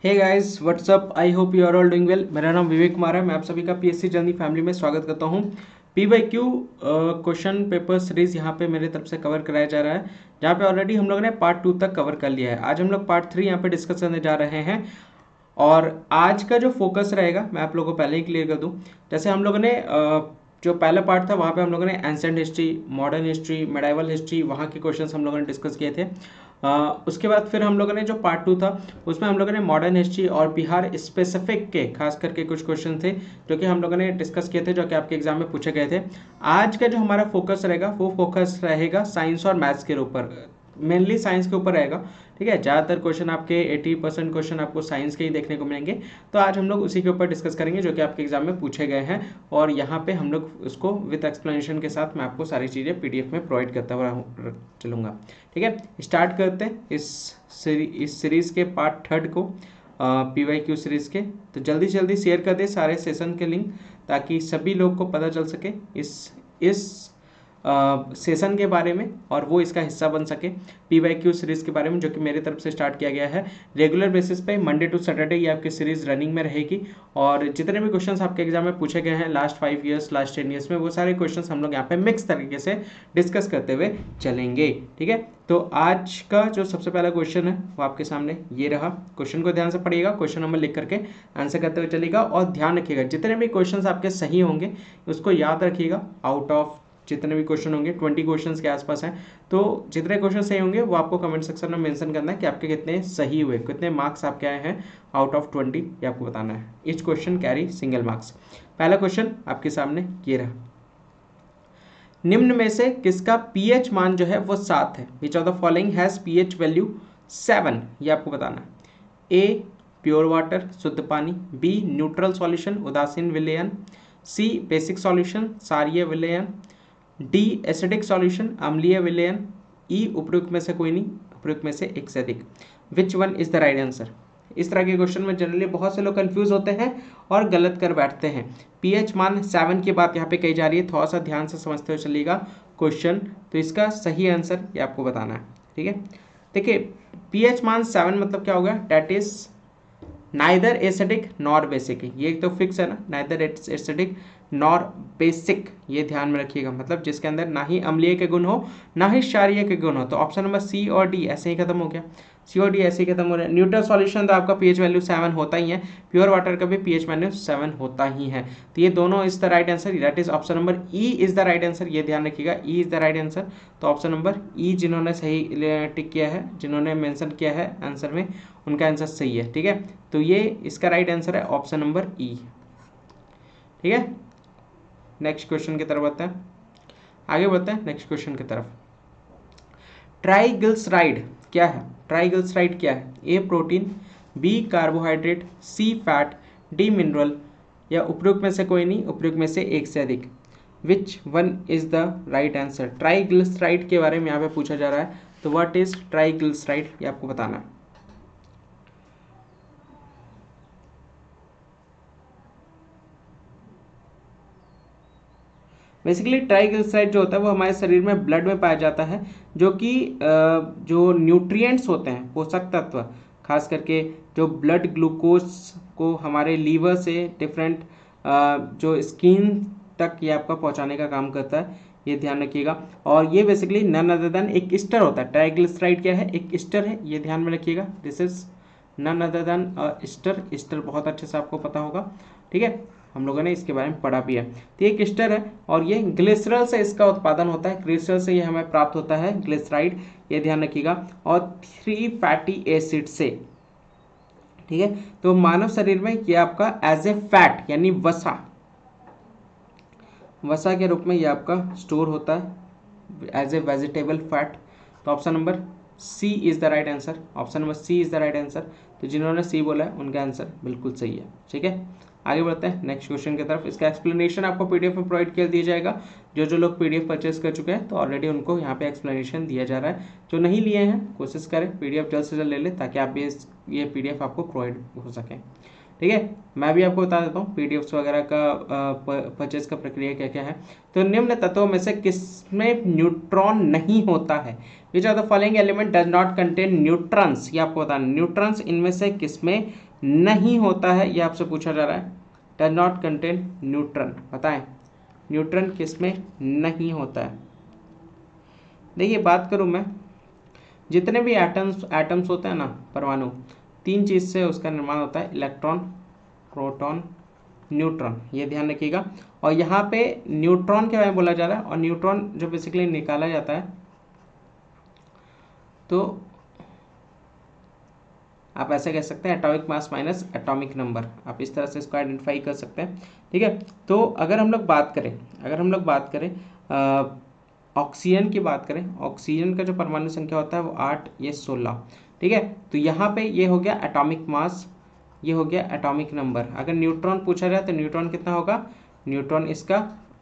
Hey guys what's up, I hope you are all doing well. मेरा नाम विवेक कुमार है। मैं आप सभी का पीएससी जर्नी फैमिली में स्वागत करता हूं। P Y Q question paper series यहाँ पे मेरे तरफ से कवर कराया जा रहा है, जहाँ पे ऑलरेडी हम लोगों ने पार्ट 2 तक कवर कर लिया है। आज हम लोग पार्ट 3 यहाँ पे डिस्कस करने जा रहे हैं। और आज का जो फोकस रहेगा मैं आप लोगों को पहले ही क्लियर कर दूं। जैसे हम लोगों ने जो पहला पार्ट था वहाँ पे हम लोगों ने ancient history, modern history, medieval history, वहाँ के क्वेश्चंस हम लोगों ने डिस्कस किए थे। उसके बाद फिर हम लोगों ने जो पार्ट 2 था उसमें हम लोगों ने मॉडर्न हिस्ट्री और बिहार स्पेसिफिक के खास करके कुछ क्वेश्चन थे जो कि हम लोगों ने डिस्कस किए थे, जो कि आपके एग्जाम में पूछे गए थे। आज का जो हमारा फोकस रहेगा वो फोकस रहेगा साइंस और मैथ्स के ऊपर, मेनली साइंस के ऊपर रहेगा। ठीक है, ज़्यादातर क्वेश्चन आपके 80% क्वेश्चन आपको साइंस के ही देखने को मिलेंगे। तो आज हम लोग उसी के ऊपर डिस्कस करेंगे जो कि आपके एग्जाम में पूछे गए हैं, और यहाँ पे हम लोग उसको विद एक्सप्लेनेशन के साथ मैं आपको सारी चीज़ें पीडीएफ में प्रोवाइड करता हुआ चलूँगा। ठीक है, स्टार्ट करते हैं इस सीरीज़ के पार्ट 3 को, PYQ सीरीज़ के। तो जल्दी से जल्दी शेयर कर दे सारे सेशन के लिंक, ताकि सभी लोग को पता चल सके इस सेशन के बारे में और वो इसका हिस्सा बन सके। PYQ सीरीज़ के बारे में जो कि मेरी तरफ से स्टार्ट किया गया है। रेगुलर बेसिस पे मंडे टू सैटरडे ये आपकी सीरीज़ रनिंग में रहेगी, और जितने भी क्वेश्चंस आपके एग्जाम में पूछे गए हैं लास्ट 5 ईयर्स, लास्ट 10 ईयर्स में, वो सारे क्वेश्चंस हम लोग यहाँ पे मिक्स तरीके से डिस्कस करते हुए चलेंगे। ठीक है, तो आज का जो सबसे पहला क्वेश्चन है वो आपके सामने ये रहा। क्वेश्चन को ध्यान से पढ़िएगा, क्वेश्चन नंबर लिख करके आंसर करते हुए चलिएगा, और ध्यान रखिएगा जितने भी क्वेश्चन आपके सही होंगे उसको याद रखिएगा। आउट ऑफ जितने भी क्वेश्चन होंगे 20 क्वेश्चंस के आसपास हैं, तो जितने क्वेश्चन सही होंगे वो आपको कमेंट सेक्शन में मेंशन करना है कि आपके कितने सही हुए, कितने मार्क्स आपके आए हैं आउट ऑफ 20, ये आपको बताना है। Each question carry single marks. पहला क्वेश्चन आपके सामने ये रहा। निम्न में से किसका पीएच मान जो है वो 7 है? Which of the following has pH value 7? ये आपको बताना है। ए प्योर वाटर, शुद्ध पानी, बी न्यूट्रल सॉल्यूशन, उदासीन विलयन, सी बेसिक सॉल्यूशन, क्षारीय विलयन, डी एसिडिक सॉल्यूशन, अम्लीय विलयन, ई उपयुक्त में से कोई नहीं, उपयुक्त में से एक से अधिक। Which one is the right answer? इस तरह के क्वेश्चन में जनरली बहुत से लोग कंफ्यूज होते हैं और गलत कर बैठते हैं। पीएच मान 7 की बात यहाँ पे कही जा रही है, थोड़ा सा ध्यान से समझते हुए चलिएगा क्वेश्चन। तो इसका सही आंसर ये आपको बताना है। ठीक है, देखिए पीएच मान 7 मतलब क्या होगा? That is neither acidic nor basic. ये तो फिक्स है ना, नाइदर एसिडिक नॉर बेसिक, ये ध्यान में रखिएगा। मतलब जिसके अंदर ना ही अम्लीय के गुण हो ना ही क्षारीय के गुण हो। तो ऑप्शन नंबर सी और डी ऐसे ही खत्म हो गया। सी और डी ऐसे ही खत्म हो रहा है। न्यूट्रल सॉल्यूशन तो आपका पीएच वैल्यू 7 होता ही है, प्योर वाटर का भी पीएच वैल्यू 7 होता ही है। तो ये दोनों is the right answer, that is option number E is the right answer. ये ध्यान रखिएगा, E is the right answer. तो ऑप्शन नंबर ई जिन्होंने सही टिक किया है, जिन्होंने मेंशन किया है आंसर में, उनका आंसर सही है। ठीक है, तो ये इसका राइट आंसर है ऑप्शन नंबर ई। ठीक है, नेक्स्ट क्वेश्चन की तरफ बढ़ते हैं, आगे बढ़ते हैं नेक्स्ट क्वेश्चन की तरफ। ट्राइग्लिसराइड क्या है? ट्राइग्लिसराइड क्या है? ए प्रोटीन, बी कार्बोहाइड्रेट, सी फैट, डी मिनरल, या उपयुक्त में से कोई नहीं, उपयुक्त में से एक से अधिक। Which one is the right answer? Triglyceride के बारे में यहाँ पे पूछा जा रहा है। तो व्हाट इज ट्राइग्लिसराइड, ये आपको बताना है। बेसिकली ट्राइग्लिसराइड जो होता है वो हमारे शरीर में ब्लड में पाया जाता है, जो कि जो न्यूट्रिएंट्स होते हैं, पोषक तत्व, खास करके जो ब्लड ग्लूकोज को हमारे लीवर से डिफरेंट जो स्किन तक ये आपका पहुंचाने का काम करता है, ये ध्यान रखिएगा। और ये बेसिकली नन अदर देन एक ईस्टर होता है। ट्राइग्लिसराइड क्या है? एक ईस्टर है, ये ध्यान में रखिएगा। This is none other than ester. Ester बहुत अच्छे से आपको पता होगा। ठीक है, हम लोगों ने इसके बारे में पढ़ा भी है। तो ये किस्टर है, और ये ग्लिसरॉल से इसका उत्पादन होता है। ग्लिसरॉल से ये हमें प्राप्त होता है ग्लिसराइड, ये ध्यान रखिएगा। और 3 फैटी एसिड से। ठीक है, तो मानव शरीर में ये आपका एज ए फैट यानी वसा, वसा के रूप में ये आपका स्टोर होता है एज ए वेजिटेबल फैट। तो option number C is the right answer. Option number C is the right answer. तो जिन्होंने सी बोला है उनका आंसर बिल्कुल सही है। ठीक है, आगे बढ़ते हैं नेक्स्ट क्वेश्चन की तरफ। इसका एक्सप्लेनेशन आपको पीडीएफ में प्रोवाइड कर दिया जाएगा। जो लोग पीडीएफ परचेस कर चुके हैं तो ऑलरेडी उनको यहाँ पे एक्सप्लेनेशन दिया जा रहा है। जो नहीं लिए हैं कोशिश करें पीडीएफ जल्द से जल्द ले लें, ताकि आप ये पीडीएफ आपको प्रोवाइड हो सके। ठीक है, मैं भी आपको बता देता हूँ पीडीएफ्स वगैरह का परचेज का प्रक्रिया क्या क्या है। तो निम्न तत्वों में से किसमें न्यूट्रॉन नहीं होता है? Which of the following element does not contain neutrons? ये आपको बताना। न्यूट्रॉन्स इनमें से किसमें नहीं होता है, ये आपसे पूछा जा रहा है। डज नॉट कंटेन न्यूट्रॉन, बताएं न्यूट्रॉन किस में नहीं होता है। देखिए बात करूं मैं, जितने भी एटम्स होते हैं ना, परमाणु, तीन चीज से उसका निर्माण होता है, इलेक्ट्रॉन, प्रोटॉन, न्यूट्रॉन, ये ध्यान रखिएगा। और यहाँ पे न्यूट्रॉन के बारे में बोला जा रहा है, और न्यूट्रॉन जो बेसिकली निकाला जाता है, तो आप ऐसे कह सकते हैं atomic mass minus atomic number, आप इस तरह से इसको आइडेंटिफाई कर सकते हैं। ठीक है, तो अगर हम लोग बात करें ऑक्सीजन की बात करें, ऑक्सीजन का जो परमाणु संख्या होता है वो 8, ये 16। ठीक है, तो यहाँ पे ये हो गया एटॉमिक मास, ये हो गया एटॉमिक नंबर। अगर न्यूट्रॉन पूछा जाए तो न्यूट्रॉन कितना होगा, न्यूट्रॉन इसका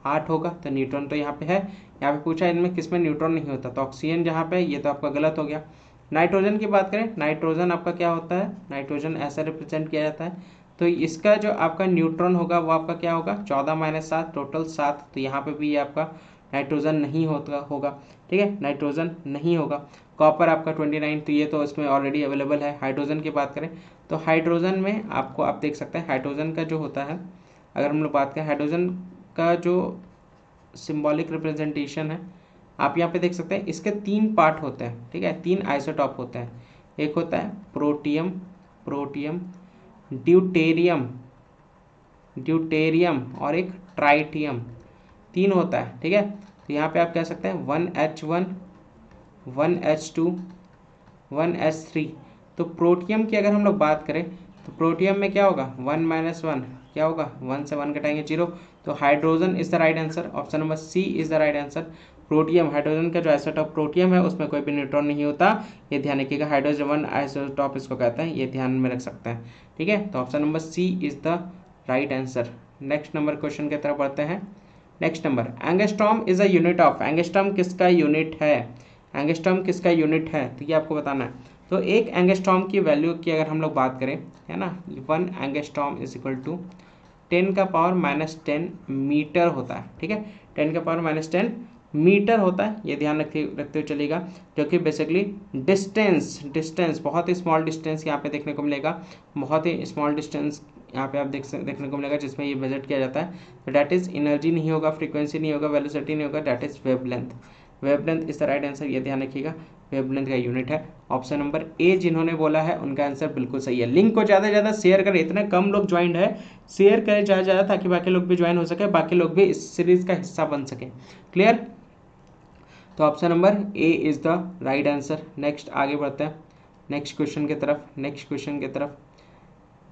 8 होगा, तो न्यूट्रॉन तो यहाँ पे है। यहाँ पे पूछा इनमें किसमें न्यूट्रॉन नहीं होता, तो ऑक्सीजन जहाँ पे, ये तो आपका गलत हो गया। नाइट्रोजन की बात करें, नाइट्रोजन आपका क्या होता है, नाइट्रोजन ऐसा रिप्रेजेंट किया जाता है, तो इसका जो आपका न्यूट्रॉन होगा वो आपका क्या होगा, 14 - 7, टोटल 7। तो यहाँ पे भी ये आपका नाइट्रोजन नहीं होगा। ठीक है, नाइट्रोजन नहीं होगा। कॉपर आपका 29, तो ये तो इसमें ऑलरेडी अवेलेबल है। हाइड्रोजन की बात करें तो हाइड्रोजन में आपको, आप देख सकते हैं हाइड्रोजन का जो होता है, अगर हम लोग बात करें हाइड्रोजन का जो सिंबॉलिक रिप्रेजेंटेशन है, आप यहाँ पे देख सकते हैं इसके 3 पार्ट होते हैं। ठीक है, 3 आइसोटॉप होते हैं, एक होता है प्रोटियम, ड्यूटेरियम और एक ट्राइटियम, 3 होता है। ठीक है, तो यहाँ पे आप कह सकते हैं 1H1, 1H2, 1H3। तो प्रोटियम की अगर हम लोग बात करें तो प्रोटियम में क्या होगा, 1 - 1 क्या होगा, 1 से 1 घटाएंगे 0। तो hydrogen is the right answer, option number C is the right answer. Protium, hydrogen का जो आइसोटॉप प्रोटियम है उसमें कोई भी न्यूट्रॉन नहीं होता, ये ध्यान रखिएगा। हाइड्रोजन 1 आइसोटॉप इसको कहते हैं, ये ध्यान में रख सकते हैं। ठीक है, तो option number C is the right answer. Next number question की तरफ बढ़ते हैं। Next number, angstrom is a unit of, angstrom किसका यूनिट है, एंगस्ट्रॉम किसका यूनिट है, तो ये आपको बताना है। तो एक एंगस्ट्रॉम की वैल्यू की अगर हम लोग बात करें, है ना, 1 angstrom is equal to 10⁻⁻10 metre होता है। ठीक है, 10⁻⁻10 मीटर होता है, ये ध्यान रखते हुए चलेगा, जो कि बेसिकली डिस्टेंस बहुत ही स्मॉल डिस्टेंस यहाँ पे देखने को मिलेगा, बहुत ही स्मॉल डिस्टेंस यहाँ पे आप देखने को मिलेगा जिसमें ये मेजर किया जाता है। तो डैट इज एनर्जी नहीं होगा, फ्रीक्वेंसी नहीं होगा, वेलोसिटी नहीं होगा, that is wavelength. Wavelength is the right answer, ये ध्यान रखिएगा, वेवलेंथ का यूनिट है। ऑप्शन नंबर ए जिन्होंने बोला है उनका आंसर बिल्कुल सही है। लिंक को ज़्यादा से ज़्यादा शेयर करें, इतने कम लोग ज्वाइंट है, शेयर करें ज़्यादा से ज़्यादा ताकि बाकी लोग भी ज्वाइन हो सके, बाकी लोग भी इस सीरीज का हिस्सा बन सके। क्लियर, तो option number A is the right answer. Next आगे बढ़ते हैं नेक्स्ट क्वेश्चन की तरफ।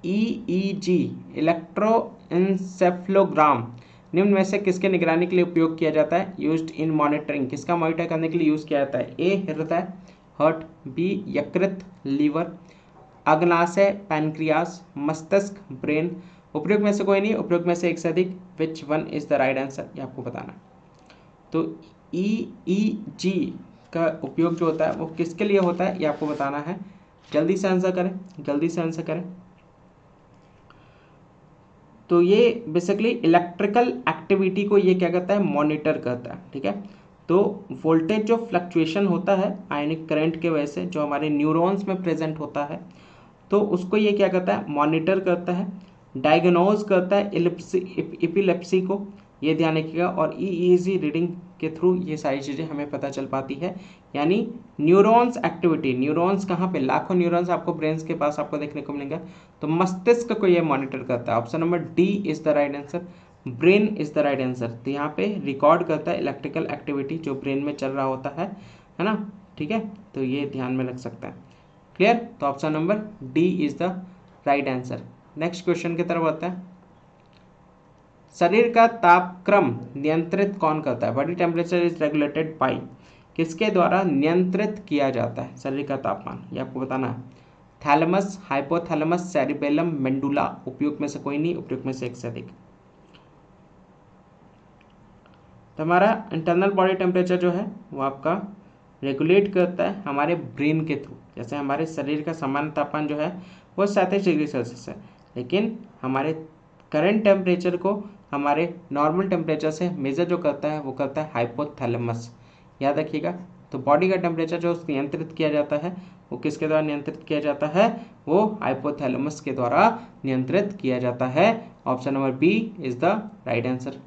EEG इलेक्ट्रोएन्सेफलोग्राम निम्न में से किसके निगरानी के लिए उपयोग किया जाता है, यूज्ड इन मॉनिटरिंग, किसका मॉनिटर करने के लिए यूज किया जाता है, ए हृदय हार्ट, बी यकृत लीवर, अग्नाशय पैनक्रियास, मस्तिष्क ब्रेन। उपयुक्त में से कोई नहीं, उपयुक्त में से एक से अधिक, which one is the right answer, ये आपको बताना। तो EEG का उपयोग जो होता है वो किसके लिए होता है, ये आपको बताना है। जल्दी से आंसर करें। तो ये बेसिकली इलेक्ट्रिकल एक्टिविटी को ये क्या करता है, मॉनिटर करता है। ठीक है, तो वोल्टेज जो फ्लक्चुएशन होता है आयनिक करंट के वजह से जो हमारे न्यूरॉन्स में प्रेजेंट होता है, तो उसको ये क्या करता है, मॉनिटर करता है, डायग्नोज करता है एपिलेप्सी को, ये ध्यान रखिएगा। और EEG रीडिंग के थ्रू ये सारी चीज़ें हमें पता चल पाती है। यानी न्यूरॉन्स एक्टिविटी, न्यूरॉन्स कहाँ पे, लाखों न्यूरॉन्स आपको ब्रेन्स के पास आपको देखने को मिलेंगे, तो मस्तिष्क को ये मॉनिटर करता है। Option number D is the right answer, brain is the right answer. तो यहाँ पे रिकॉर्ड करता है इलेक्ट्रिकल एक्टिविटी जो ब्रेन में चल रहा होता है ना। ठीक है, तो ये ध्यान में रख सकता है। क्लियर, तो option number D is the right answer. Next question की तरफ आता है। शरीर का तापक्रम नियंत्रित कौन करता है, body temperature is regulated by, किसके द्वारा नियंत्रित किया जाता है शरीर का तापमान, ये आपको बताना है। Thalamus, hypothalamus, cerebellum, medulla. उपयुक्त में से कोई नहीं, उपयुक्त में से एक से अधिक। तो हमारा इंटरनल बॉडी टेम्परेचर जो है वो आपका रेगुलेट करता है हमारे ब्रेन के थ्रू। जैसे हमारे शरीर का सामान्य तापमान जो है वो 37 डिग्री सेल्सियस है, लेकिन हमारे करंट टेम्परेचर को हमारे नॉर्मल टेम्परेचर से मेजर जो करता है वो करता है हाइपोथैलेमस, याद रखिएगा। तो बॉडी का टेम्परेचर जो नियंत्रित किया जाता है वो किसके द्वारा नियंत्रित किया जाता है? वो हाइपोथैलेमस के द्वारा नियंत्रित किया जाता है। Option number B is the right answer.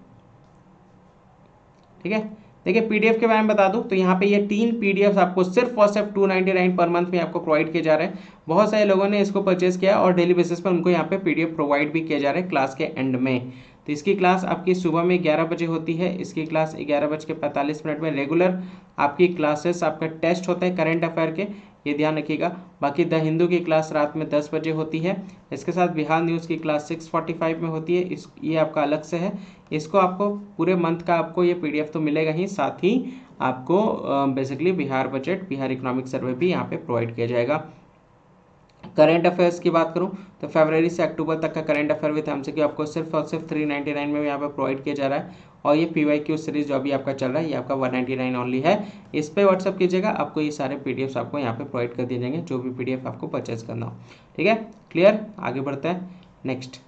ठीक है, देखिए पीडीएफ के बारे में बता दूं तो यहाँ पे ये 3 पीडीएफ आपको सिर्फ और सिर्फ 299 पर मंथ में आपको प्रोवाइड किए जा रहे हैं। बहुत सारे लोगों ने इसको परचेज किया और डेली बेसिस पर उनको यहाँ पे पीडीएफ प्रोवाइड भी किए जा रहे हैं क्लास के एंड में। तो इसकी क्लास आपकी सुबह में 11 बजे होती है, इसकी क्लास 11:45 में रेगुलर आपकी क्लासेस, आपका टेस्ट होता है करंट अफेयर के, ये ध्यान रखिएगा। बाकी द हिंदू की क्लास रात में 10 बजे होती है। इसके साथ बिहार न्यूज़ की क्लास 6:45 में होती है, ये आपका अलग से है। इसको आपको पूरे मंथ का आपको ये पीडीएफ तो मिलेगा ही, साथ ही आपको basically Bihar budget, Bihar economic survey भी यहाँ पे प्रोवाइड किया जाएगा। करंट अफेयर्स की बात करूं तो फरवरी से अक्टूबर तक का करंट अफेयर विद एमसीक्यू आपको सिर्फ और सिर्फ 399 में यहाँ पे प्रोवाइड किया जा रहा है। और ये पीवाईक्यू सीरीज जो अभी आपका चल रहा है ये आपका 199 ओनली है। इस पे व्हाट्सअप कीजिएगा, आपको ये सारे पीडीएफ आपको यहाँ पे प्रोवाइड कर दिए जाएंगे, जो भी पीडीएफ आपको परचेज करना हो। ठीक है, क्लियर, आगे बढ़ते हैं। Next,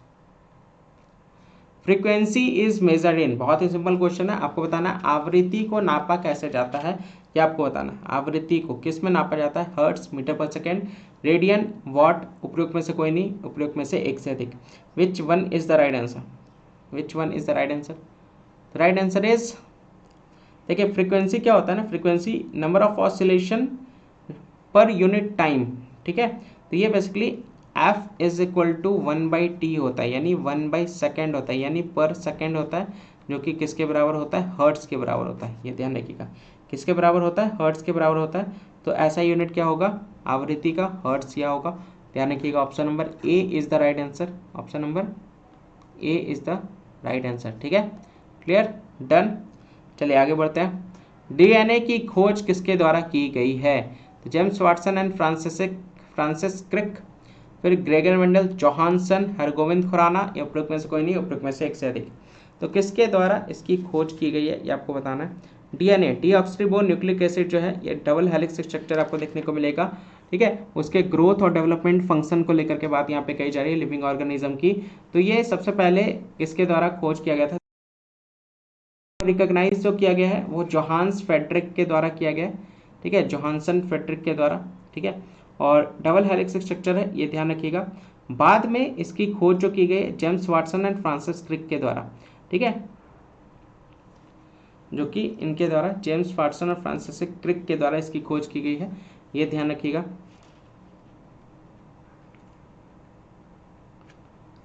frequency is measured in, बहुत ही सिंपल क्वेश्चन है, आपको बताना है आवृत्ति को नापा कैसे जाता है, ये आपको बताना है। आवृत्ति को किस में नापा जाता है? हर्ट्ज, मीटर पर सेकेंड, रेडियन, वॉट, उपयुक्त में से कोई नहीं, उपयुक्त में से एक से अधिक। Which one is the right answer? Which one is the right answer? Right answer is, देखिए फ्रीक्वेंसी क्या होता है ना, frequency number of oscillation per unit time. ठीक है, तो ये basically F is equal to 1/t होता है, यानी 1/सेकेंड होता है, यानी पर सेकेंड होता है, जो कि किसके बराबर होता है? हर्ट्ज के बराबर होता है। ये ध्यान रखिएगा, किसके बराबर होता है? हर्ट्ज के बराबर होता है। तो ऐसा यूनिट क्या होगा आवृत्ति का? हर्ट्ज क्या होगा? ध्यान रखिएगा, option number A is the right answer. Option number A is the right answer. ठीक है, क्लियर, डन। चलिए आगे बढ़ते हैं। डीएनए की खोज किसके द्वारा की गई है? तो James Watson and Francis Crick, फिर Gregor Mendel, Johannsen, Hargobind Khorana, या उपयुक्त में से कोई नहीं, उपयुक्त में से एक से अधिक। तो किसके द्वारा इसकी खोज की गई है ये आपको बताना है। डीएनए, डीऑक्सीरिबो न्यूक्लिक एसिड जो है ये डबल हेलिक्स स्ट्रक्चर आपको देखने को मिलेगा। ठीक है, उसके ग्रोथ और डेवलपमेंट फंक्शन को लेकर के बात यहाँ पे कही जा रही है लिविंग ऑर्गेनिज्म की। तो ये सबसे पहले किसके द्वारा खोज किया गया था? रिकॉग्नाइज जो किया गया है वो जोहान्स फेडरिक के द्वारा किया गया है। ठीक है, जोहानसन फेडरिक के द्वारा। ठीक है, और डबल हेलिक्स स्ट्रक्चर है, ये ध्यान रखिएगा। बाद में इसकी खोज जो की गई James Watson and Francis Crick के द्वारा। ठीक है, जो कि इनके द्वारा, जेम्स वाटसन और फ्रांसिस क्रिक के द्वारा इसकी खोज की गई है, ये ध्यान रखिएगा।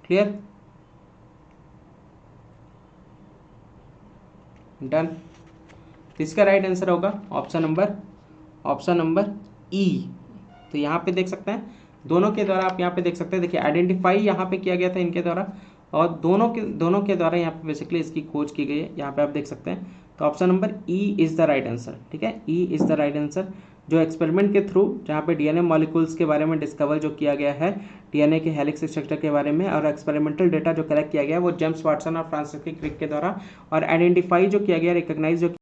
Clear, done. इसका राइट आंसर होगा ऑप्शन नंबर ई। तो यहाँ पे देख सकते हैं दोनों के द्वारा, आप यहाँ पे देख सकते हैं, देखिए आइडेंटिफाई यहाँ पे किया गया था इनके द्वारा, और दोनों के द्वारा यहाँ पे बेसिकली इसकी खोज की गई है, यहाँ पे आप देख सकते हैं। तो option number E is the right answer. ठीक है, E is the right answer. जो एक्सपेरिमेंट के थ्रू जहाँ पे डीएनए मॉलिक्यूल्स के बारे में डिस्कवर जो किया गया है, डीएनए के हेलिक्स स्ट्रक्चर के बारे में, और एक्सपेरिमेंटल डेटा जो कलेक्ट किया गया है वो जेम्स वाटसन और फ्रांसिस क्रिक के द्वारा, और आइडेंटिफाई जो किया गया, रिकॉग्नाइज जो,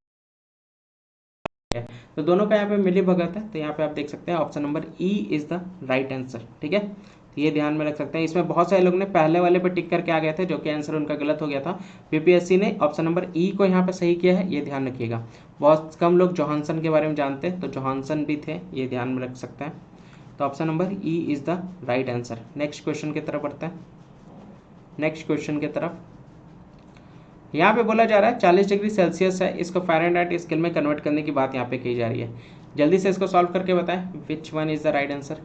तो दोनों का यहाँ पे मिली भगत है। तो यहाँ पे आप देख सकते हैं option number E is the right answer. ठीक है, तो ये ध्यान में रख सकते हैं। इसमें बहुत सारे लोग ने पहले वाले पे टिक करके आ गए थे, जो कि आंसर उनका गलत हो गया था। बीपीएससी ने ऑप्शन नंबर ई को यहाँ पे सही किया है, ये ध्यान रखिएगा। बहुत कम लोग जोहानसन के बारे में जानते हैं, तो जोहानसन भी थे, ये ध्यान में रख सकते हैं। तो option number E is the right answer. Next question की तरफ बढ़ते हैं। नेक्स्ट क्वेश्चन की तरफ यहाँ पे बोला जा रहा है 40 डिग्री सेल्सियस है, इसको फ़ारेनहाइट स्केल में कन्वर्ट करने की बात यहाँ पे की जा रही है। जल्दी से इसको सॉल्व करके बताएं, which one is the right answer?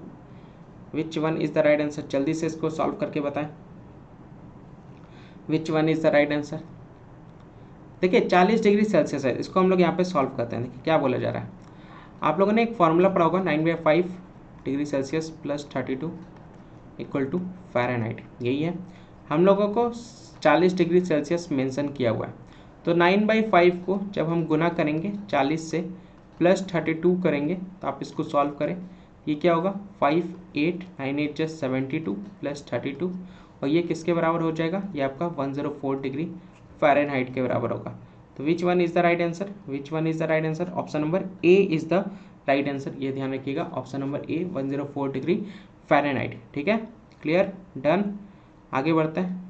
Which one is the right answer? जल्दी से इसको सॉल्व करके बताएं, which one is the right answer? देखिए 40 डिग्री सेल्सियस है, इसको हम लोग यहाँ पे सॉल्व करते हैं। देखिए क्या बोला जा रहा है, आप लोगों ने एक फॉर्मूला पढ़ा होगा, 9/5 degree Celsius plus 32 equal to Fahrenheit, यही है। हम लोगों को 40 डिग्री सेल्सियस मेंशन किया हुआ है, तो 9/5 को जब हम गुना करेंगे 40 से प्लस 32 करेंगे, तो आप इसको सॉल्व करें, ये क्या होगा 5 8 9 8 जस्ट 72 प्लस 32, और ये किसके बराबर हो जाएगा? ये आपका 104 डिग्री फ़ारेनहाइट के बराबर होगा। तो which one is the right answer? Which one is the right answer? Option number A is the right answer, ये ध्यान रखिएगा। Option number A 104 degree Fahrenheit. ठीक है, क्लियर, डन। आगे बढ़ते हैं।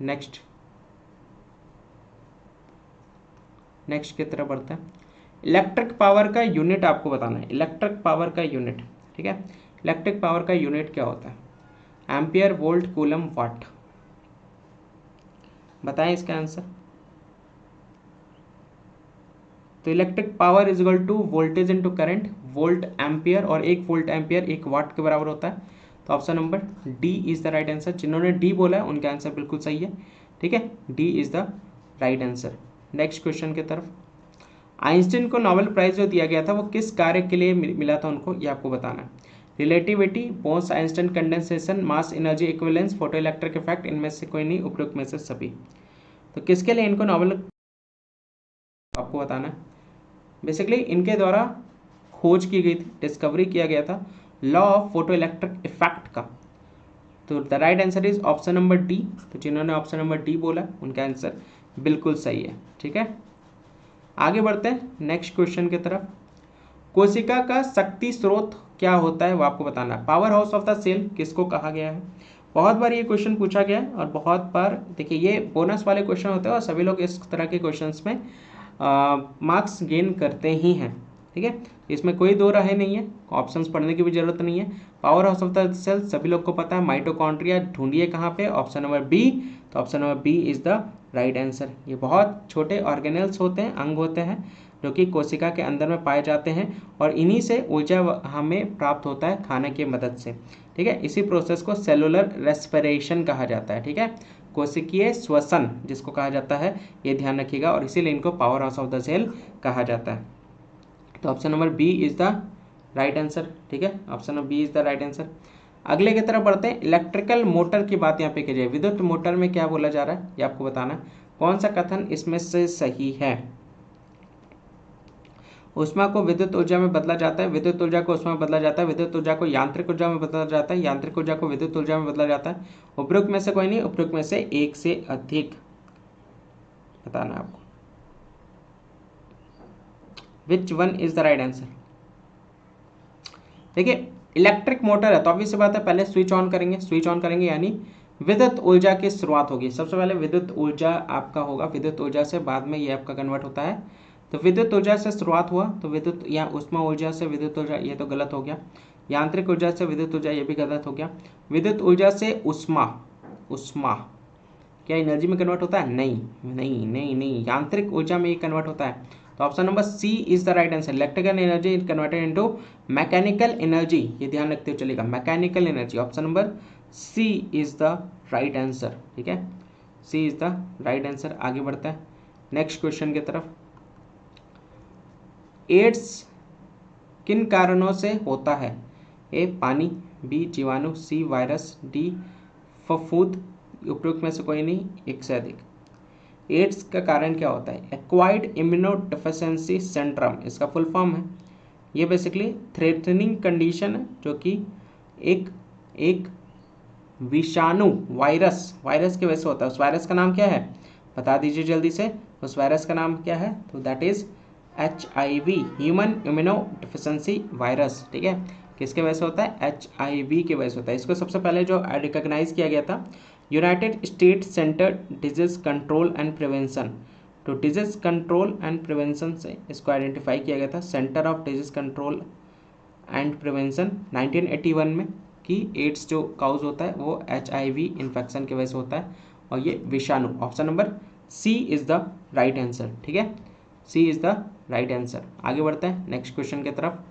नेक्स्ट की तरफ बढ़ते हैं। इलेक्ट्रिक पावर का यूनिट आपको बताना है, इलेक्ट्रिक पावर का यूनिट। ठीक है, इलेक्ट्रिक पावर का यूनिट क्या होता है? Ampere, volt, coulomb, watt. बताएं इसका आंसर। तो electric power is equal to voltage into current, volt ampere, और 1 वोल्ट एम्पियर 1 वाट के बराबर होता है। तो option number D is the right answer. जिन्होंने डी बोला है उनका आंसर बिल्कुल सही है। ठीक है, D is the right answer. Next question की तरफ। आइंस्टीन को नोबेल प्राइज जो दिया गया था वो किस कार्य के लिए मिला था उनको, ये आपको बताना है। Relativity, Bose Einstein condensation, mass energy equivalence, photo electric effect, इनमें से कोई नहीं, उपरोक्त में से सभी। तो किसके लिए इनको नोबेल आपको बताना है। बेसिकली इनके द्वारा खोज की गई थी, डिस्कवरी किया गया था law of photo electric effect का। तो the right answer is option number D. तो जिन्होंने ऑप्शन नंबर डी बोला उनका आंसर बिल्कुल सही है। ठीक है, आगे बढ़ते हैं नेक्स्ट क्वेश्चन की तरफ। कोशिका का शक्ति स्रोत क्या होता है वो आपको बताना है। Power house of the cell किसको कहा गया है? बहुत बार ये क्वेश्चन पूछा गया है और बहुत बार देखिए ये बोनस वाले क्वेश्चन होते हैं और सभी लोग इस तरह के क्वेश्चंस में मार्क्स गेन करते ही हैं। ठीक है, इसमें कोई दो राय नहीं है, ऑप्शंस पढ़ने की भी जरूरत नहीं है। Power house of the cell सभी लोग को पता है, माइटोकॉन्ड्रिया ढूंढिए कहाँ पे, ऑप्शन नंबर बी। तो option number B is the right answer. ये बहुत छोटे ऑर्गेनेल्स होते हैं, अंग होते हैं जो कि कोशिका के अंदर में पाए जाते हैं और इन्हीं से ऊर्जा हमें प्राप्त होता है खाने की मदद से। ठीक है, इसी प्रोसेस को सेलुलर रेस्पिरेशन कहा जाता है। ठीक है, कोशिकीय श्वसन जिसको कहा जाता है, ये ध्यान रखिएगा, और इसीलिए इनको power house of the cell कहा जाता है। तो option number B is the right answer. ठीक है, option number B is the right answer. अगले की तरफ बढ़ते हैं। इलेक्ट्रिकल मोटर की बात यहाँ पे की जाए, विद्युत मोटर में क्या बोला जा रहा है ये आपको बताना है। कौन सा कथन इसमें से सही है? ऊष्मा को विद्युत ऊर्जा में बदला जाता है, विद्युत ऊर्जा को ऊष्मा में बदला जाता है, विद्युत ऊर्जा को यांत्रिक ऊर्जा में बदला जाता है, यांत्रिक ऊर्जा को विद्युत ऊर्जा में बदला जाता है। उपरोक्त में से कोई नहीं, उपरोक्त में से एक से अधिक बताना है आपको। विच one is the right answer? देखिए इलेक्ट्रिक मोटर है तो ऑब्वियस सी बात है, पहले स्विच ऑन करेंगे, स्विच ऑन करेंगे यानी विद्युत ऊर्जा की शुरुआत होगी। सबसे पहले विद्युत ऊर्जा आपका होगा, विद्युत ऊर्जा से बाद में ये आपका कन्वर्ट होता है। तो विद्युत ऊर्जा से शुरुआत हुआ तो विद्युत या ऊष्मा ऊर्जा से विद्युत ऊर्जा, ये तो गलत हो गया। यांत्रिक ऊर्जा से विद्युत ऊर्जा, ये भी गलत हो गया। विद्युत ऊर्जा से ऊष्मा, ऊष्मा क्या एनर्जी में कन्वर्ट होता है? नहीं नहीं नहीं नहीं, यांत्रिक ऊर्जा में ये कन्वर्ट होता है। तो option number C is the right answer. Electrical energy is converted into mechanical energy, ये ध्यान रखते हुए चलेगा, mechanical energy. Option number C is the right answer. ठीक है, C is the right answer. आगे बढ़ता है नेक्स्ट क्वेश्चन की तरफ। एड्स किन कारणों से होता है? ए पानी, बी जीवाणु, सी वायरस, डी फफूंद। उपरोक्त में से कोई नहीं, एक से अधिक। एड्स का कारण क्या होता है? एक्वायर्ड इम्यूनोडेफिशिएंसी सिंड्रोम इसका फुल फॉर्म है। ये बेसिकली थ्रेटनिंग कंडीशन है जो कि एक विषाणु वायरस की वजह से होता है। उस वायरस का नाम क्या है बता दीजिए जल्दी से, उस वायरस का नाम क्या है? तो that is HIV, human immunodeficiency virus. ठीक है, किसके वजह से होता है? HIV की वजह से होता है। इसको सबसे पहले जो रिकॉग्नाइज किया गया था United state centre disease control and prevention. तो डिजीज कंट्रोल एंड प्रिवेंशन से इसको आइडेंटिफाई किया गया था, centre of disease control and prevention 1981 में, कि एड्स जो काउज होता है वो HIV इन्फेक्शन की वजह से होता है और ये विषाणु। Option number C is the right answer. ठीक है, C is the right answer. आगे बढ़ते हैं नेक्स्ट क्वेश्चन की तरफ।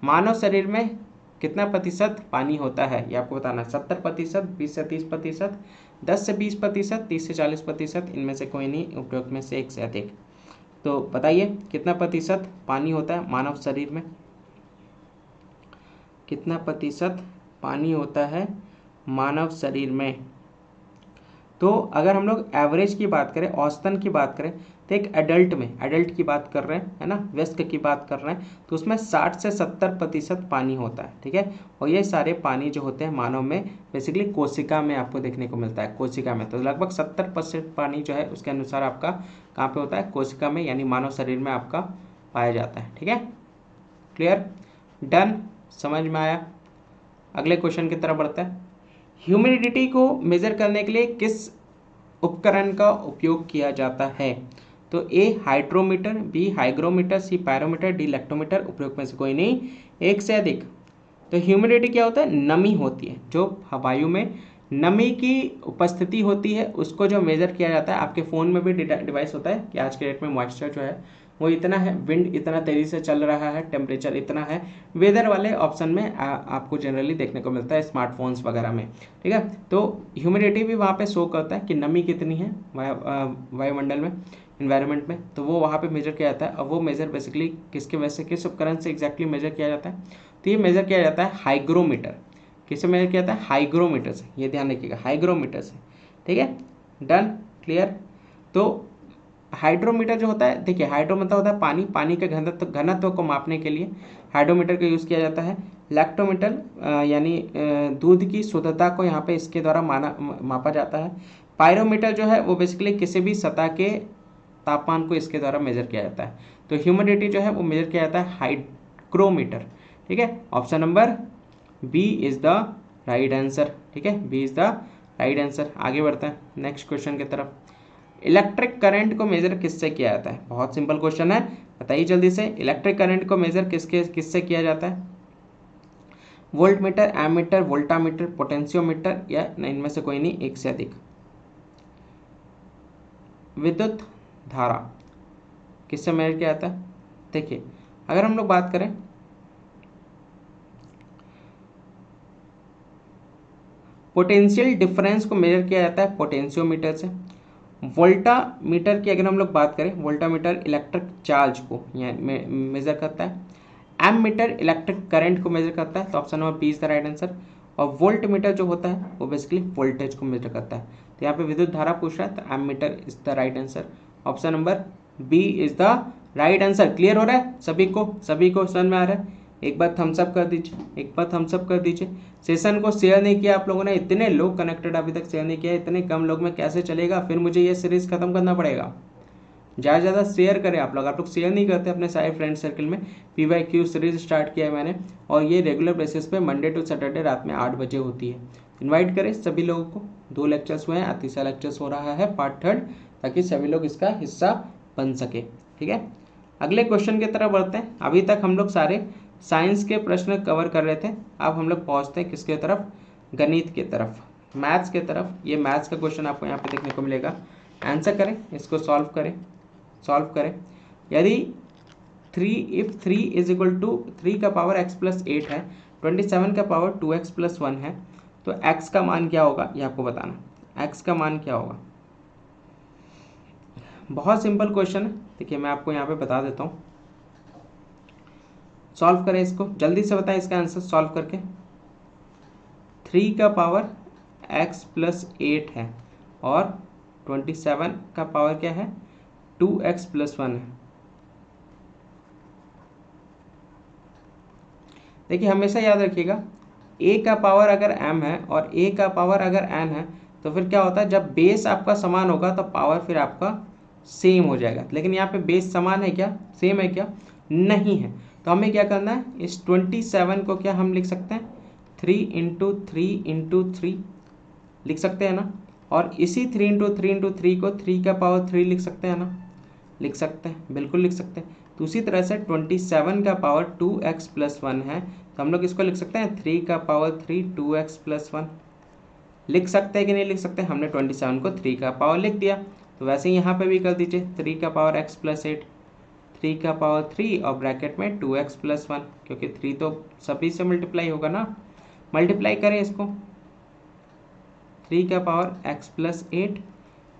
मानव शरीर में कितना प्रतिशत पानी होता है ये आपको बताना है। 70%, 20 से 30%, 10 से 20%, 30 से 40%, इनमें से कोई नहीं, उपरोक्त में से एक से अधिक। तो बताइए कितना प्रतिशत पानी होता है मानव शरीर में? कितना प्रतिशत पानी होता है मानव शरीर में? तो अगर हम लोग एवरेज की बात करें, औसतन की बात करें, तो एक एडल्ट की बात कर रहे हैं, है ना, वयस्क की बात कर रहे हैं, तो उसमें 60 से 70% पानी होता है। ठीक है, और ये सारे पानी जो होते हैं मानव में बेसिकली कोशिका में आपको देखने को मिलता है, कोशिका में। तो लगभग 70% पानी जो है उसके अनुसार आपका कहाँ पे होता है? कोशिका में, यानी मानव शरीर में आपका पाया जाता है। ठीक है, क्लियर, डन, समझ में आया? अगले क्वेश्चन की तरफ बढ़ते हैं। ह्यूमिडिटी को मेजर करने के लिए किस उपकरण का उपयोग किया जाता है? तो ए हाइड्रोमीटर, बी हाइग्रोमीटर, सी पायरोमीटर, डी लैक्टोमीटर। उपयोग में से कोई नहीं, एक से अधिक। तो ह्यूमिडिटी क्या होता है, नमी होती है, जो वायु में नमी की उपस्थिति होती है उसको जो मेजर किया जाता है। आपके फ़ोन में भी डिवाइस होता है कि आज के डेट में मॉइस्चर जो है वो इतना है, विंड इतना तेज़ी से चल रहा है, टेम्परेचर इतना है, वेदर वाले ऑप्शन में आपको जनरली देखने को मिलता है स्मार्टफोन्स वगैरह में, ठीक है। तो ह्यूमिडिटी भी वहाँ पे शो करता है कि नमी कितनी है वायुमंडल में, इन्वायरमेंट में, तो वो वहाँ पे मेजर किया जाता है। और वो मेजर बेसिकली किसके वजह से, किस उपकरण से एग्जैक्टली मेजर किया जाता है, तो ये मेजर किया जाता है हाइग्रोमीटर। किससे मेजर किया जाता है, हाइग्रोमीटर से, ये ध्यान रखिएगा, हाइग्रोमीटर से, ठीक है। Done, clear. तो हाइड्रोमीटर जो होता है, देखिए हाइड्रो मतलब होता है पानी, पानी के घनत्व को मापने के लिए हाइड्रोमीटर का यूज़ किया जाता है। लैक्टोमीटर यानी दूध की शुद्धता को यहाँ पे इसके द्वारा मापा जाता है। पायरोमीटर जो है वो बेसिकली किसी भी सतह के तापमान को इसके द्वारा मेजर किया जाता है। तो ह्यूमिडिटी जो है वो मेजर किया जाता है हाइग्रोमीटर, ठीक है। Option number B is the right answer, ठीक है, B is the right answer. आगे बढ़ते हैं नेक्स्ट क्वेश्चन की तरफ। इलेक्ट्रिक करंट को मेजर किससे किया जाता है, बहुत सिंपल क्वेश्चन है, बताइए जल्दी से। इलेक्ट्रिक करंट को मेजर किससे किया जाता है, voltmeter, ammeter, voltameter, potentiometer, या इनमें से कोई नहीं, एक से अधिक। विद्युत धारा किससे मेजर किया जाता है, देखिए अगर हम लोग बात करें पोटेंशियल डिफरेंस को मेजर किया जाता है पोटेंशियोमीटर से। वोल्टामीटर की अगर हम लोग बात करें, वोल्टामीटर इलेक्ट्रिक चार्ज को मेजर करता है। एम मीटर इलेक्ट्रिक करंट को मेजर करता है, तो option number B is the right answer. और वोल्ट मीटर जो होता है वो बेसिकली वोल्टेज को मेजर करता है। तो यहाँ पे विद्युत धारा पूछ रहा है, तो ammeter is the right answer. Option number B is the right answer. Clear हो रहा है सभी को समझ में आ रहा है। एक बार थम्स अप कर दीजिए, एक बार थम्स अप कर दीजिए। सेशन को शेयर नहीं किया आप लोगों ने, इतने लोग कनेक्टेड अभी तक शेयर नहीं किया, इतने कम लोग में कैसे चलेगा, फिर मुझे ये सीरीज खत्म करना पड़ेगा। ज़्यादा से ज़्यादा शेयर करें आप लोग शेयर नहीं करते अपने सारे फ्रेंड सर्कल में। PYQ सीरीज स्टार्ट किया है मैंने, और ये रेगुलर बेसिस पे मंडे टू सैटरडे रात में 8 बजे होती है। इनवाइट करें सभी लोगों को। 2 लेक्चर्स हुए हैं, तीसरा लेक्चर्स हो रहा है पार्ट 3, ताकि सभी लोग इसका हिस्सा बन सके, ठीक है। अगले क्वेश्चन की तरफ बढ़ते हैं। अभी तक हम लोग सारे साइंस के प्रश्न कवर कर रहे थे, अब हम लोग पहुँचते हैं किसके तरफ, गणित के तरफ, मैथ्स के तरफ। ये मैथ्स का क्वेश्चन आपको यहाँ पे देखने को मिलेगा। आंसर करें, इसको सॉल्व करें। यदि 3 इज इक्वल टू 3 का पावर x प्लस 8 है, 27 का पावर 2x प्लस 1 है, तो x का मान क्या होगा ये आपको बताना। x का मान क्या होगा, बहुत सिंपल क्वेश्चन है। देखिए मैं आपको यहाँ पे बता देता हूँ, सॉल्व करें इसको, जल्दी से बताएं इसका आंसर सॉल्व करके। 3 का पावर x प्लस 8 है और 27 का पावर क्या है, 2x प्लस 1 है। देखिए हमेशा याद रखिएगा, a का पावर अगर m है और a का पावर अगर n है, तो फिर क्या होता है, जब बेस आपका समान होगा तो पावर फिर आपका सेम हो जाएगा। लेकिन यहाँ पे बेस समान है क्या, सेम है क्या, नहीं है। तो हमें क्या करना है, इस 27 को क्या हम लिख सकते हैं, 3 इंटू 3 लिख सकते हैं ना। और इसी 3 इंटू 3 को 3 का पावर 3 लिख सकते हैं ना, लिख सकते हैं, बिल्कुल लिख सकते हैं। तो उसी तरह से 27 का पावर 2x प्लस 1 है, तो हम लोग इसको लिख सकते हैं 3 का पावर 3 2x प्लस 1। लिख सकते हैं कि नहीं लिख सकते, हमने 27 को 3 का पावर लिख दिया। तो वैसे ही यहाँ पे भी कर दीजिए, 3 का पावर x प्लस 8, 3 का पावर 3 और ब्रैकेट में 2x प्लस 1, क्योंकि 3 तो सभी से मल्टीप्लाई होगा ना। मल्टीप्लाई करें इसको, 3 का power x plus 8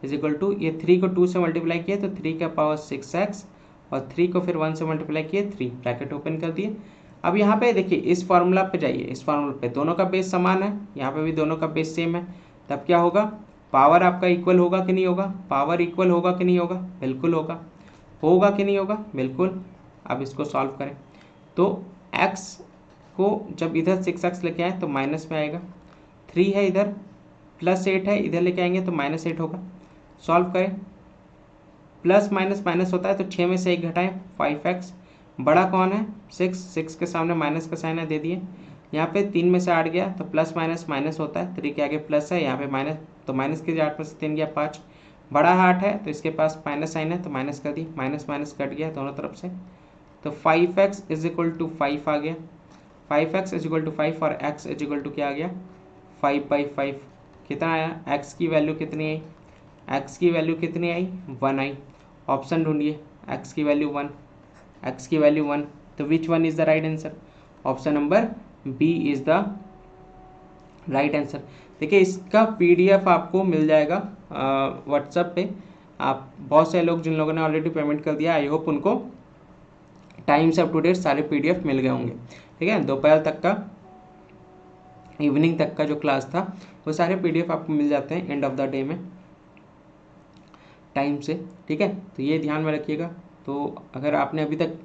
is equal to, ये 3 को 2 से मल्टीप्लाई किया तो 3 का पावर 6x, और 3 को फिर 1 से मल्टीप्लाई किए 3, ब्रैकेट ओपन कर दिए। अब यहाँ पे देखिए इस फार्मूला पे जाइए, इस फार्मूला पे दोनों का बेस समान है, यहाँ पे भी दोनों का बेस सेम है, तब क्या होगा, पावर आपका इक्वल होगा कि नहीं होगा, पावर इक्वल होगा कि नहीं होगा, बिल्कुल होगा, होगा कि नहीं होगा, बिल्कुल। अब इसको सॉल्व करें तो x को जब इधर 6x लेके आए तो माइनस में आएगा, 3 है इधर, प्लस 8 है इधर लेके आएंगे तो माइनस 8 होगा। सॉल्व करें, प्लस माइनस माइनस होता है तो 6 में से 1 घटाएं, 5x। बड़ा कौन है, 6 के सामने माइनस का साइन है, दे दिए। यहाँ पे 3 में से 8 गया तो प्लस माइनस माइनस होता है, 3 के आगे प्लस है, यहाँ पे माइनस, तो माइनस के 8 में से 3 गया 5। बड़ा 8 है तो इसके पास माइनस साइन है तो माइनस कर दी, माइनस माइनस कट गया दोनों तरफ से, तो 5x इज इक्वल टू 5 आ गया। 5x इज इक्वल टू 5 और x इज इक्वल टू क्या आ गया 5/5। कितना आया, x की वैल्यू कितनी आई, x की वैल्यू कितनी आई 1 आई। ऑप्शन ढूंढिए, x की वैल्यू 1, x की वैल्यू 1, तो which one is the right answer, option number B is the right answer. देखिए इसका पीडीएफ आपको मिल जाएगा व्हाट्सएप पे। आप बहुत से लोग जिन लोगों ने ऑलरेडी पेमेंट कर दिया, आई होप उनको टाइम से अप टू डेट सारे पीडीएफ मिल गए होंगे। ठीक है, दोपहर तक का, इवनिंग तक का जो क्लास था वो सारे पीडीएफ आपको मिल जाते हैं एंड ऑफ द डे में टाइम से। ठीक है, तो ये ध्यान में रखिएगा। तो अगर आपने अभी तक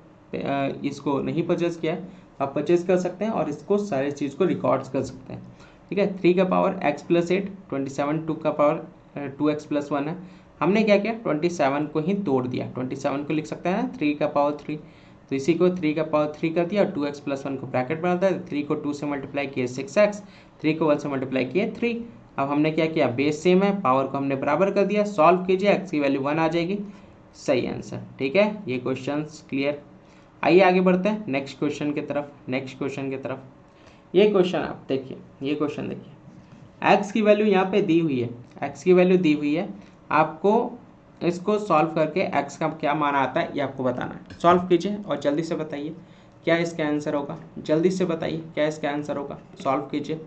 इसको नहीं परचेज किया है, आप परचेज कर सकते हैं और इसको सारे चीज़ को रिकॉर्ड्स कर सकते हैं। ठीक है, 3 का पावर x + 8, 27, 2 का पावर 2x + 1 है। हमने क्या किया, 27 को ही तोड़ दिया, 27 को लिख सकते हैं 3 का पावर 3, तो इसी को 3 का पावर 3 कर दिया और 2x + 1 को ब्रैकेट बनाता है, 3 को 2 से मल्टीप्लाई किए 6x, 3 को 1 से मल्टीप्लाई किए 3। अब हमने क्या किया, बेस सेम है, पावर को हमने बराबर कर दिया, सॉल्व कीजिए, x की वैल्यू 1 आ जाएगी, सही आंसर। ठीक है, ये क्वेश्चन क्लियर। आइए आगे बढ़ते हैं नेक्स्ट क्वेश्चन की तरफ। ये क्वेश्चन आप देखिए, ये क्वेश्चन देखिए, x की वैल्यू यहाँ पे दी हुई है, x की वैल्यू दी हुई है, आपको इसको सॉल्व करके x का क्या मान आता है ये आपको बताना है। सॉल्व कीजिए और जल्दी से बताइए क्या इसका आंसर होगा, जल्दी से बताइए क्या इसका आंसर होगा, सॉल्व कीजिए।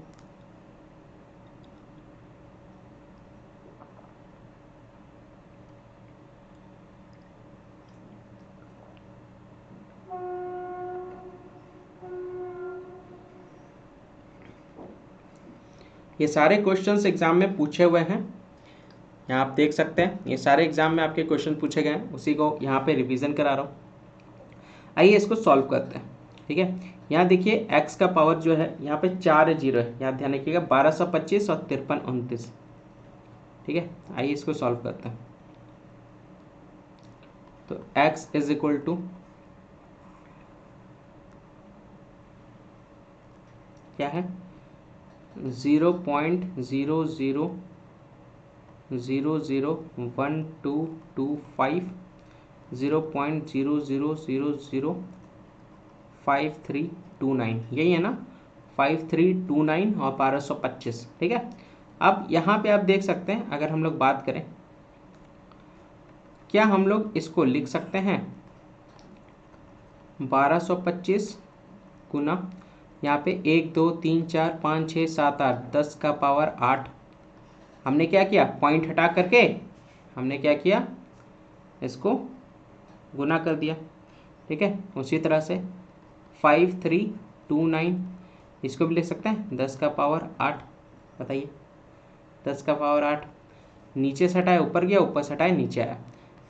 ये सारे क्वेश्चंस एग्जाम में पूछे हुए हैं, यहाँ आप देख सकते हैं, ये सारे एग्जाम में आपके क्वेश्चन पूछे गए हैं, उसी को यहाँ पे रिवीजन करा रहा हूँ। आइए इसको सॉल्व करते हैं। ठीक है, यहाँ देखिए x का पावर जो है यहाँ पे 4 जीरो है, यहाँ ध्यान रखिएगा, 1225 और 5329। ठीक है, आइए इसको सॉल्व करते हैं। तो x इज इक्वल टू क्या है 0.00001225 0.00005329, यही है ना, 5329 और 1225। ठीक है, अब यहाँ पे आप देख सकते हैं, अगर हम लोग बात करें, क्या हम लोग इसको लिख सकते हैं 1225 गुना यहाँ पे 1 2 3 4 5 6 7 8 10 का पावर 8। हमने क्या किया, पॉइंट हटा करके हमने क्या किया, इसको गुना कर दिया। ठीक है, उसी तरह से 5329 इसको भी लिख सकते हैं 10 का पावर 8। बताइए 10 का पावर 8, नीचे से हटाए ऊपर गया, ऊपर से हटाए नीचे आया,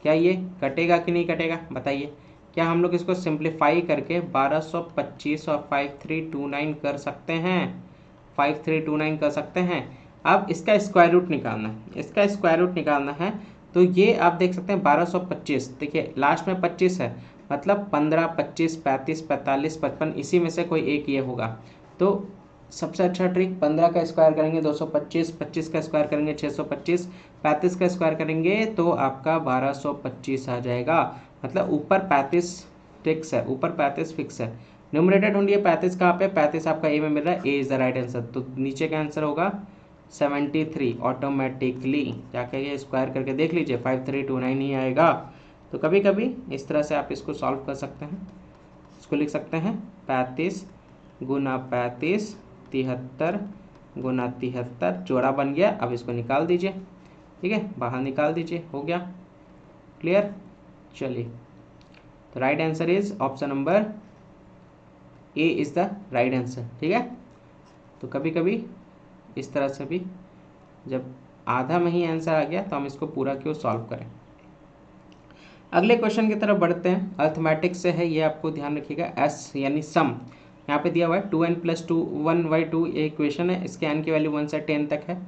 क्या ये कटेगा कि नहीं कटेगा, बताइए। क्या हम लोग इसको सिंप्लीफाई करके 1225 और 5329 कर सकते हैं, 5329 कर सकते हैं। अब इसका स्क्वायर रूट निकालना है, इसका स्क्वायर रूट निकालना है, तो ये आप देख सकते हैं 1225, देखिए लास्ट में 25 है, मतलब 15 25 35 45 55, इसी में से कोई एक ये होगा। तो सबसे अच्छा ट्रिक, 15 का स्क्वायर करेंगे 225, 25 का स्क्वायर करेंगे 625, 35 का स्क्वायर करेंगे तो आपका 1225 आ जाएगा। मतलब ऊपर 35 फिक्स है, ऊपर 35 फिक्स है। न्यूमरेटर ढूंढिए 35 कहाँ पे, 35 आपका ए में मिल रहा है, ए इज द राइट आंसर, तो नीचे का आंसर होगा 73 ऑटोमेटिकली। जाके ये स्क्वायर करके देख लीजिए 5329 ही आएगा। तो कभी कभी इस तरह से आप इसको सॉल्व कर सकते हैं, इसको लिख सकते हैं 35 गुना 35 73 गुना 73, जोड़ा बन गया। अब इसको निकाल दीजिए, ठीक है, बाहर निकाल दीजिए, हो गया क्लियर। चलिए, तो right answer is option number A is the right answer. ठीक है, तो कभी कभी इस तरह से भी जब आधा में ही आंसर आ गया तो हम इसको पूरा क्यों सॉल्व करें। अगले क्वेश्चन की तरफ बढ़ते हैं, अर्थमेटिक्स से है, ये आपको ध्यान रखिएगा। एस यानी सम यहाँ पे दिया हुआ है 2n + 2 1/2, ये इक्वेशन है, इसके n की वैल्यू 1 से 10 तक है,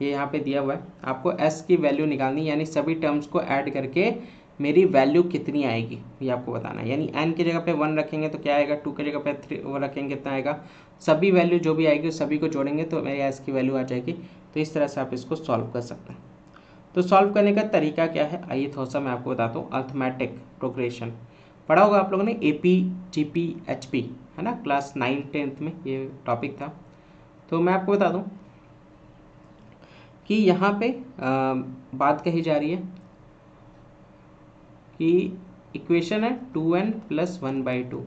ये यहाँ पे दिया हुआ है। आपको s की वैल्यू निकालनी, यानी सभी टर्म्स को ऐड करके मेरी वैल्यू कितनी आएगी ये आपको बताना है। यानी n की जगह पे 1 रखेंगे तो क्या आएगा, 2 की जगह पे 3 रखेंगे कितना आएगा, सभी वैल्यू जो भी आएगी सभी को जोड़ेंगे तो मेरी s की वैल्यू आ जाएगी। तो इस तरह से आप इसको सॉल्व कर सकते हैं। तो सॉल्व करने का तरीका क्या है, आइए थोड़ा सा मैं आपको बताता हूँ। अर्थमेटिक प्रोग्रेशन, पढ़ा होगा आप लोगों ने, AP GP HP, है ना, क्लास 9-10 में ये टॉपिक था। तो मैं आपको बता दूं कि यहाँ पे बात कही जा रही है कि इक्वेशन है 2n + 1/2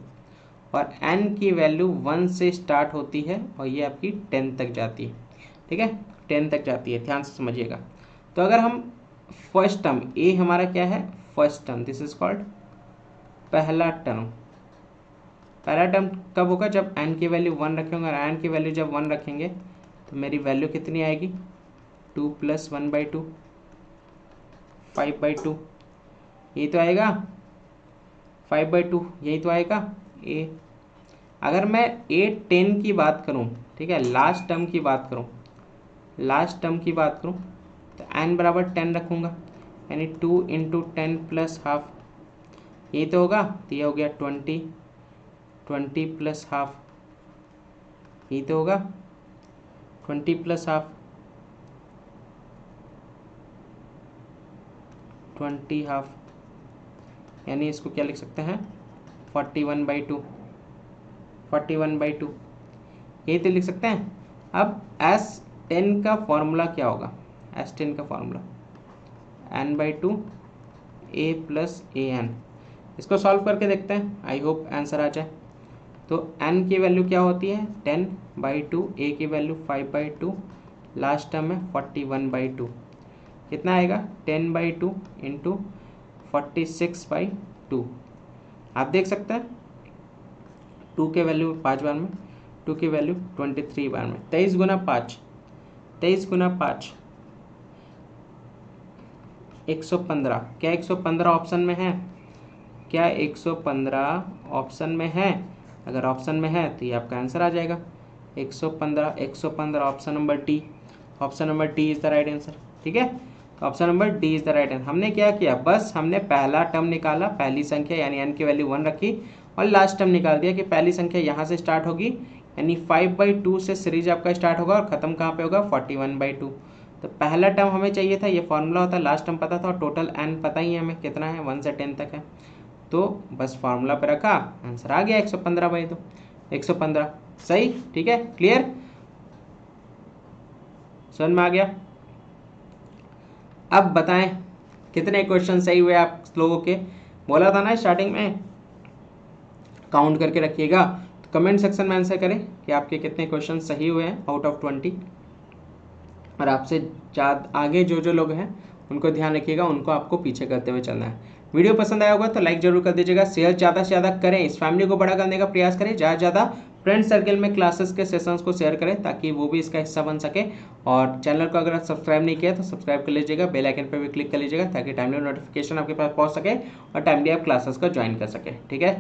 और n की वैल्यू 1 से स्टार्ट होती है और ये आपकी 10 तक जाती है। ठीक है, 10 तक जाती है, ध्यान से समझिएगा। तो अगर हम फर्स्ट टर्म, ए हमारा क्या है, first term, this is called पहला टर्म। पहला टर्म कब होगा, जब n की वैल्यू 1 रखेंगे, और n की वैल्यू जब 1 रखेंगे तो मेरी वैल्यू कितनी आएगी, 2 + 1/2, 5/2, यही तो आएगा, 5/2 यही तो आएगा ए। अगर मैं A10 की बात करूं, ठीक है, लास्ट टर्म की बात करूं, लास्ट टर्म की बात करूं तो n बराबर 10 रखूंगा, यानी 2 × 10 + हाफ, यही तो होगा। तो ये हो गया 20, 20 + हाफ, यही तो होगा 20 + हाफ, 20 हाफ, यानी इसको क्या लिख सकते हैं, 41/2, 41/2, यही तो लिख सकते हैं। अब S10 का फॉर्मूला क्या होगा, S10 का फॉर्मूला n/2 a + an, इसको सॉल्व करके देखते हैं, आई होप आंसर आ जाए। तो n की वैल्यू क्या होती है, 10/2, a की वैल्यू 5/2, लास्ट टर्म है 41/2, कितना आएगा, 10/2 × 46/2। आप देख सकते हैं 2 के वैल्यू 5 बार में, 2 की वैल्यू 23 बार में, 23 × 5, 23 × 5 115, क्या 115 ऑप्शन में है, क्या 115 ऑप्शन में है, अगर ऑप्शन में है तो ये आपका आंसर आ जाएगा 115, 115 option number D, option number D is the right answer. ठीक है, option number D is the right answer. हमने क्या किया, बस हमने पहला टर्म निकाला, पहली संख्या यानी n की वैल्यू 1 रखी, और लास्ट टर्म निकाल दिया कि पहली संख्या यहाँ से स्टार्ट होगी, यानी 5/2 से सीरीज आपका स्टार्ट होगा और खत्म कहाँ पे होगा, 41/2। तो पहला टर्म हमें चाहिए था, ये फॉर्मूला होता, लास्ट टर्म पता था, और टोटल n पता ही है हमें कितना है, 1 से 10 तक है। तो बस फार्मूला पे रखा, आंसर आ गया 115/2, 115 सही। ठीक है, क्लियर, समझ में आ गया। अब बताएं कितने क्वेश्चन सही हुए आप लोगों के, बोला था ना स्टार्टिंग में काउंट करके रखिएगा। तो कमेंट सेक्शन में आंसर करें कि आपके कितने क्वेश्चन सही हुए हैं आउट ऑफ 20, और आपसे आगे जो जो लोग हैं उनको ध्यान रखिएगा, उनको आपको पीछे करते हुए चलना है। वीडियो पसंद आया होगा तो लाइक जरूर कर दीजिएगा, शेयर ज़्यादा से ज़्यादा करें, इस फैमिली को बड़ा करने का प्रयास करें, ज़्यादा से ज़्यादा फ्रेंड सर्कल में क्लासेस के सेशंस को शेयर करें ताकि वो भी इसका हिस्सा बन सके। और चैनल को अगर सब्सक्राइब नहीं किया तो सब्सक्राइब कर लीजिएगा, बेल आइकन पर भी क्लिक कर लीजिएगा ताकि टाइमली नोटिफिकेशन आपके पास पहुँच सके और टाइमली आप क्लासेस को ज्वाइन कर सके। ठीक है,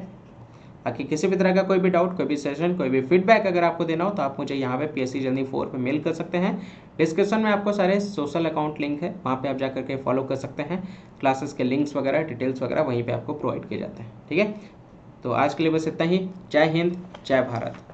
बाकी किसी भी तरह का कोई भी डाउट, कोई भी सेशन, कोई भी फीडबैक अगर आपको देना हो तो आप मुझे यहाँ पे PSC जर्नी 4 पे मेल कर सकते हैं। डिस्क्रिप्शन में आपको सारे सोशल अकाउंट लिंक है, वहाँ पे आप जाकर के फॉलो कर सकते हैं, क्लासेस के लिंक्स वगैरह, डिटेल्स वगैरह वहीं पे आपको प्रोवाइड किए जाते हैं। ठीक है, तो आज के लिए बस इतना ही। जय हिंद, जय भारत।